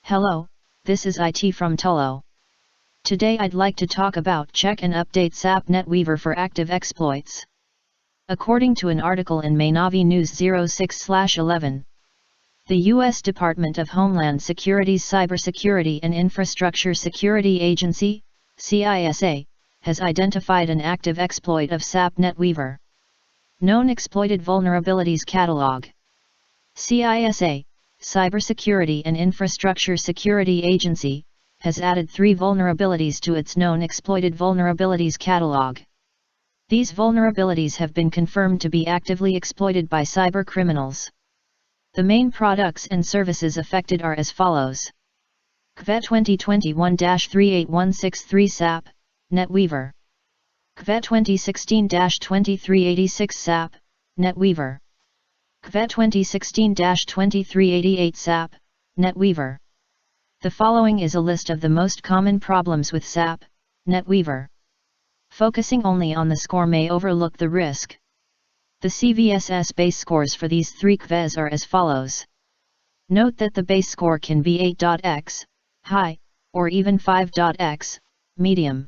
Hello, this is IT from Tullo. Today I'd like to talk about check and update SAP NetWeaver for active exploits. According to an article in Navi News 06/11, the U.S. Department of Homeland Security's Cybersecurity and Infrastructure Security Agency, CISA, has identified an active exploit of SAP NetWeaver. Known Exploited Vulnerabilities Catalog. CISA, Cybersecurity and Infrastructure Security Agency, has added 3 vulnerabilities to its Known Exploited Vulnerabilities Catalog. These vulnerabilities have been confirmed to be actively exploited by cyber criminals. The main products and services affected are as follows. KEV 2021-38163 SAP, NetWeaver. KEV 2016-2386 SAP, NetWeaver. KEV 2016-2388 SAP, NetWeaver. The following is a list of the most common problems with SAP, NetWeaver. Focusing only on the score may overlook the risk. The CVSS base scores for these 3 KEVs are as follows. Note that the base score can be 8.x, high, or even 5.x, medium.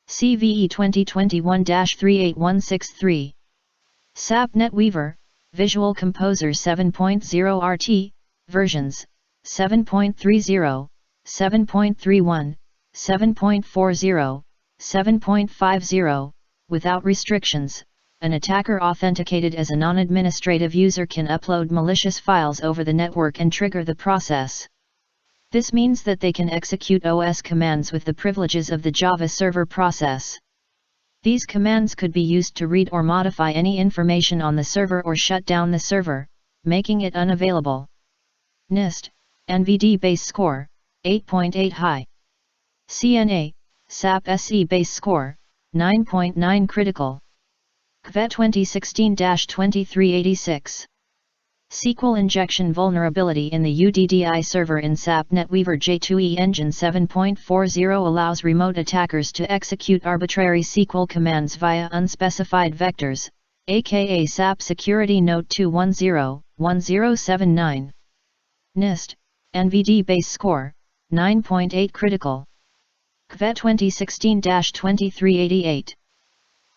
CVE 2021-38163. SAP NetWeaver, Visual Composer 7.0 RT, versions, 7.30, 7.31, 7.40, 7.50, without restrictions. An attacker authenticated as a non-administrative user can upload malicious files over the network and trigger the process. This means that they can execute OS commands with the privileges of the Java server process. These commands could be used to read or modify any information on the server or shut down the server, making it unavailable. NIST, NVD base score, 8.8 high. CNA, SAP SE base score, 9.9 critical. KEV 2016-2386. SQL injection vulnerability in the UDDI server in SAP NetWeaver J2E Engine 7.40 allows remote attackers to execute arbitrary SQL commands via unspecified vectors, aka SAP Security Note 210-1079. NIST, NVD base score, 9.8 critical. KEV 2016-2388.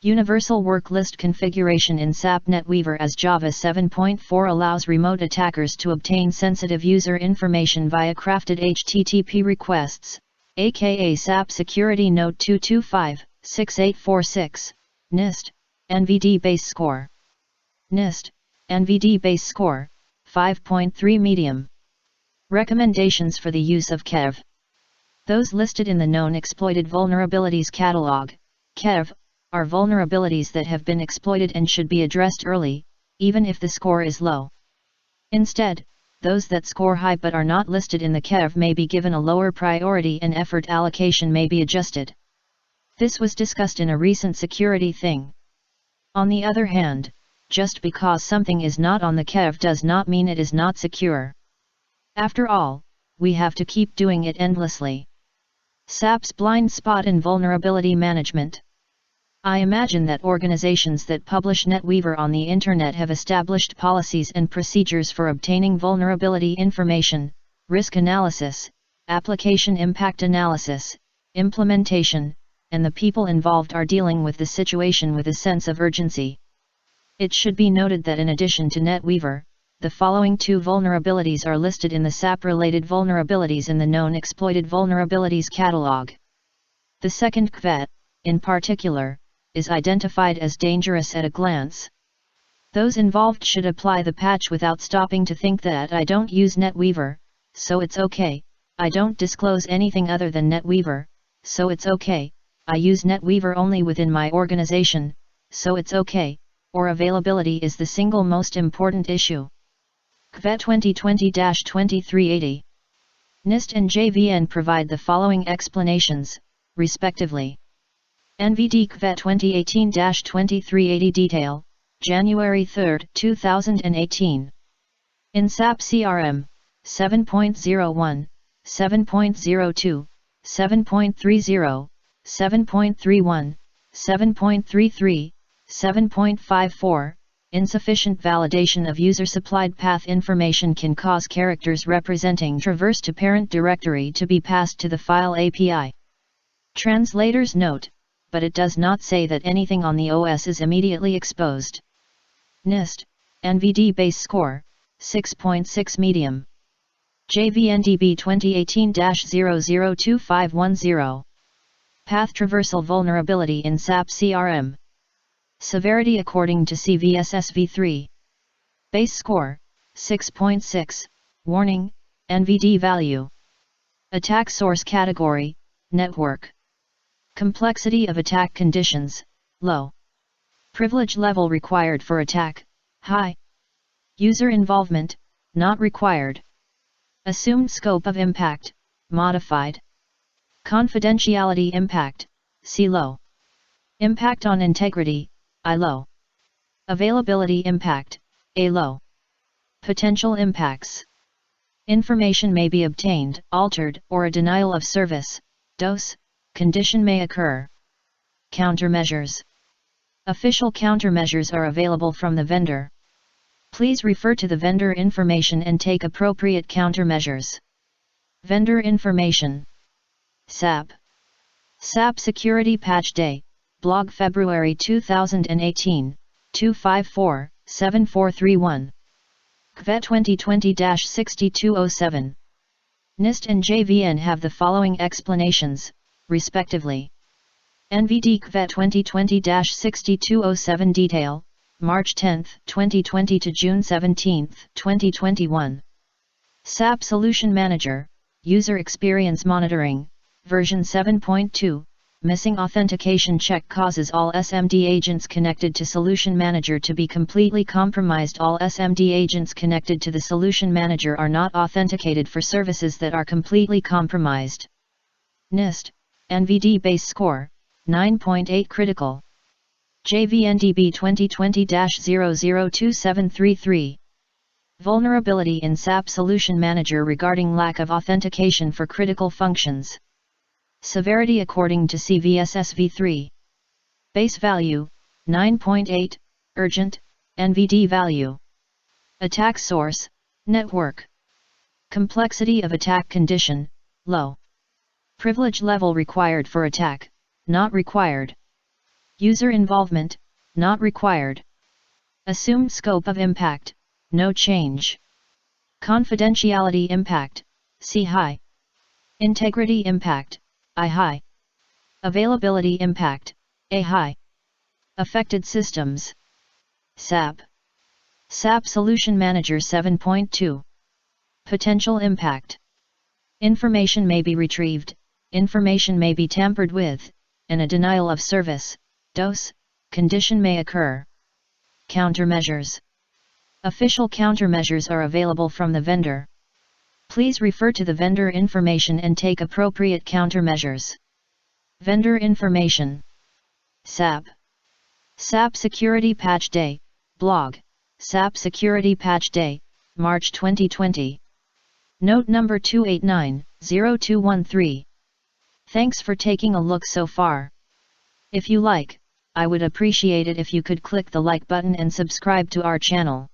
Universal Work List configuration in SAP NetWeaver as Java 7.4 allows remote attackers to obtain sensitive user information via crafted HTTP requests, aka SAP Security Note 225-6846, NIST, NVD base score. NIST, NVD base score, 5.3 medium. Recommendations for the use of KEV. Those listed in the Known Exploited Vulnerabilities Catalog, KEV, are vulnerabilities that have been exploited and should be addressed early, even if the score is low. Instead, those that score high but are not listed in the KEV may be given a lower priority and effort allocation may be adjusted. This was discussed in a recent security thing. On the other hand, just because something is not on the KEV does not mean it is not secure. After all, we have to keep doing it endlessly. SAP's blind spot in vulnerability management. I imagine that organizations that publish NetWeaver on the Internet have established policies and procedures for obtaining vulnerability information, risk analysis, application impact analysis, implementation, and the people involved are dealing with the situation with a sense of urgency. It should be noted that in addition to NetWeaver, the following 2 vulnerabilities are listed in the SAP-related vulnerabilities in the Known Exploited Vulnerabilities Catalog. The second KEV, in particular, is identified as dangerous at a glance. Those involved should apply the patch without stopping to think that I don't use NetWeaver, so it's okay, I don't disclose anything other than NetWeaver, so it's okay, I use NetWeaver only within my organization, so it's okay, or availability is the single most important issue. KEV 2020-2380. NIST and JVN provide the following explanations, respectively. NVD KEV 2018-2380 detail, January 3, 2018. In SAP CRM, 7.01, 7.02, 7.30, 7.31, 7.33, 7.54, insufficient validation of user-supplied path information can cause characters representing traverse to parent directory to be passed to the file API. Translators note, but it does not say that anything on the OS is immediately exposed. NIST, NVD base score, 6.6 medium. JVNDB 2018-002510. Path traversal vulnerability in SAP CRM. Severity according to CVSSV3. Base score, 6.6, warning, NVD value. Attack source category, network. Complexity of attack conditions, low. Privilege level required for attack, high. User involvement, not required. Assumed scope of impact, modified. Confidentiality impact, C low. Impact on integrity, I low. Availability impact, A low. Potential impacts. Information may be obtained, altered, or a denial of service, DOS, condition may occur. Countermeasures. Official countermeasures are available from the vendor. Please refer to the vendor information and take appropriate countermeasures. Vendor information. SAP. SAP Security Patch Day, blog February 2018, 254-7431. KEV 2020-6207. NIST and JVN have the following explanations, respectively. NVD KEV 2020-6207 detail, March 10, 2020 to June 17, 2021. SAP Solution Manager, User Experience Monitoring, version 7.2, missing authentication check causes all SMD agents connected to Solution Manager to be completely compromised. All SMD agents connected to the Solution Manager are not authenticated for services that are completely compromised. NIST, NVD base score, 9.8 critical. JVNDB 2020-002733. Vulnerability in SAP Solution Manager regarding lack of authentication for critical functions. Severity according to CVSSV3. Base value, 9.8, urgent, NVD value. Attack source, network. Complexity of attack condition, low. Privilege level required for attack, not required. User involvement, not required. Assumed scope of impact, no change. Confidentiality impact, C high. Integrity impact, I high. Availability impact, A high. Affected systems. SAP. SAP Solution Manager 7.2. Potential impact. Information may be retrieved, information may be tampered with, and a denial of service, DOS, condition may occur. Countermeasures. Official countermeasures are available from the vendor. Please refer to the vendor information and take appropriate countermeasures. Vendor information. SAP. SAP Security Patch Day, blog, SAP Security Patch Day, March 2020. Note number 289-0213. Thanks for taking a look so far. If you like, I would appreciate it if you could click the like button and subscribe to our channel.